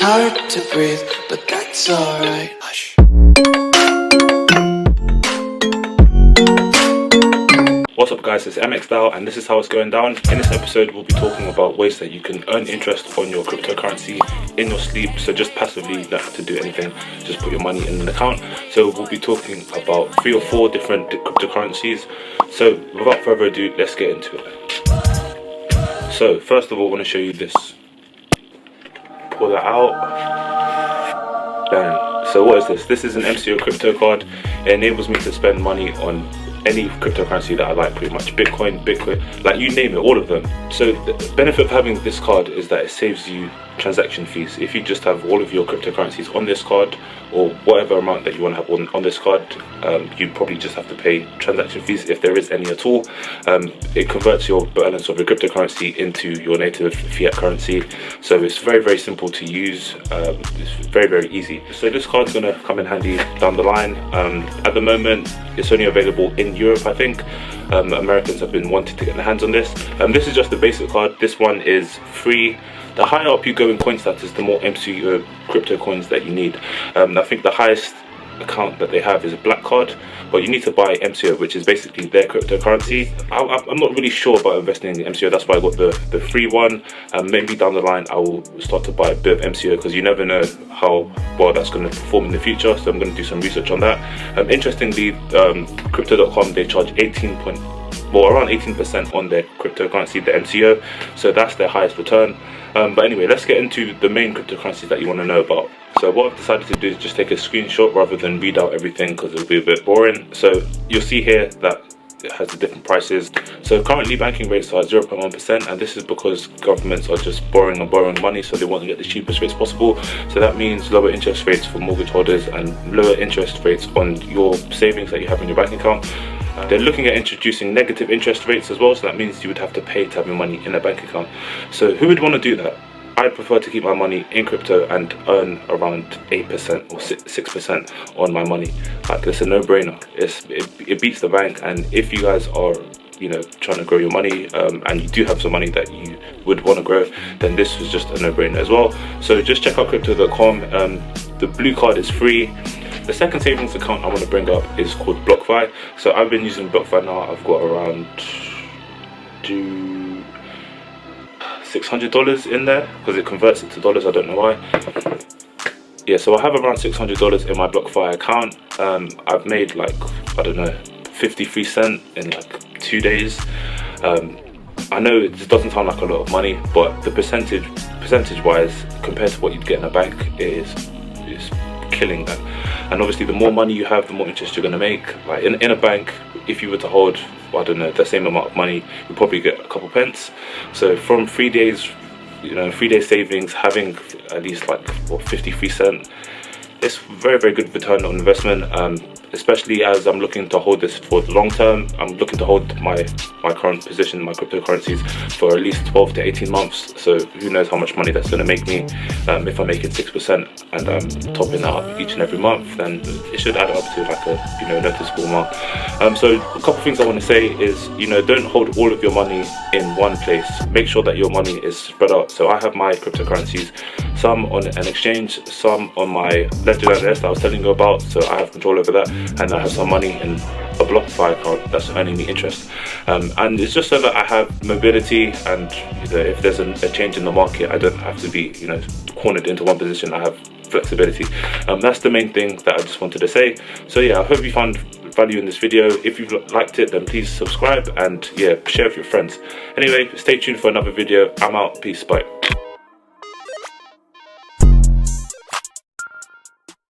It's hard to breathe, but that's alright. Hush. What's up guys, it's MXDAO and this is how it's going down. In this episode we'll be talking about ways that you can earn interest on your cryptocurrency in your sleep. So just passively, you don't have to do anything, just put your money in an account. So we'll be talking about 3 or 4 different cryptocurrencies. So without further ado, let's get into it. So first of all, I want to show you this. Pull that out. Bang. So what is this? This is an MCO crypto card. It enables me to spend money on any cryptocurrency that I like, pretty much. Bitcoin, like you name it, all of them. So the benefit of having this card is that it saves you transaction fees. If you just have all of your cryptocurrencies on this card, or whatever amount that you want to have on this card, you probably just have to pay transaction fees, if there is any at all. It converts your balance of your cryptocurrency into your native fiat currency. So it's very, very simple to use. It's very, very easy. So this card's going to come in handy down the line. At the moment, it's only available in Europe, I think. Americans have been wanting to get their hands on this. This is just the basic card. This one is free. The higher up you go in coin status, the more MCO crypto coins that you need. I think the highest account that they have is a black card, but you need to buy MCO, which is basically their cryptocurrency. I'm not really sure about investing in MCO, that's why I got the free one. Maybe down the line I will start to buy a bit of MCO, because you never know how well that's going to perform in the future, so I'm going to do some research on that. Interestingly, crypto.com, they charge around 18% on their cryptocurrency, the MCO, so that's their highest return. But anyway, let's get into the main cryptocurrencies that you want to know about. So what I've decided to do is just take a screenshot rather than read out everything, because it'll be a bit boring. So you'll see here that it has the different prices. So currently banking rates are 0.1%, and this is because governments are just borrowing and borrowing money, so they want to get the cheapest rates possible. So that means lower interest rates for mortgage holders and lower interest rates on your savings that you have in your bank account. They're looking at introducing negative interest rates as well, so that means you would have to pay to have your money in a bank account. So who would want to do that? I prefer to keep my money in crypto and earn around 8% or 6% on my money. Like, it's a no-brainer. It beats the bank, and if you guys are trying to grow your money, and you do have some money that you would want to grow, then this was just a no-brainer as well. So just check out crypto.com. The blue card is free. The second savings account I want to bring up is called BlockFi. So I've been using BlockFi now. I've got around $600 in there, because it converts it to dollars. I don't know why. Yeah, so I have around $600 in my BlockFi account. I've made, like, I don't know, 53 cents in like 2 days. I know it doesn't sound like a lot of money, but the percentage wise, compared to what you'd get in a bank, is killing that. And obviously the more money you have, the more interest you're going to make. Like in a bank, if you were to hold, I don't know, the same amount of money, you'll probably get a couple pence. So from 3 days, 3 days savings, having at least like 53 cents, it's very, very good return on investment. Especially as I'm looking to hold this for the long term. I'm looking to hold my current position, my cryptocurrencies, for at least 12 to 18 months. So who knows how much money that's going to make me. If I'm making 6% and I'm topping that up each and every month, then it should add up to like a noticeable amount. So a couple things I want to say is, don't hold all of your money in one place. Make sure that your money is spread out. So I have my cryptocurrencies, some on an exchange, some on my Ledger that I was telling you about, so I have control over that. And I have some money in a BlockFi account that's earning me interest, and it's just so that I have mobility, and if there's a change in the market, I don't have to be cornered into one position. I have flexibility. That's the main thing that I just wanted to say. So yeah, I hope you found value in this video. If you've liked it, then please subscribe, and yeah, share with your friends. Anyway, stay tuned for another video. I'm out. Peace. Bye.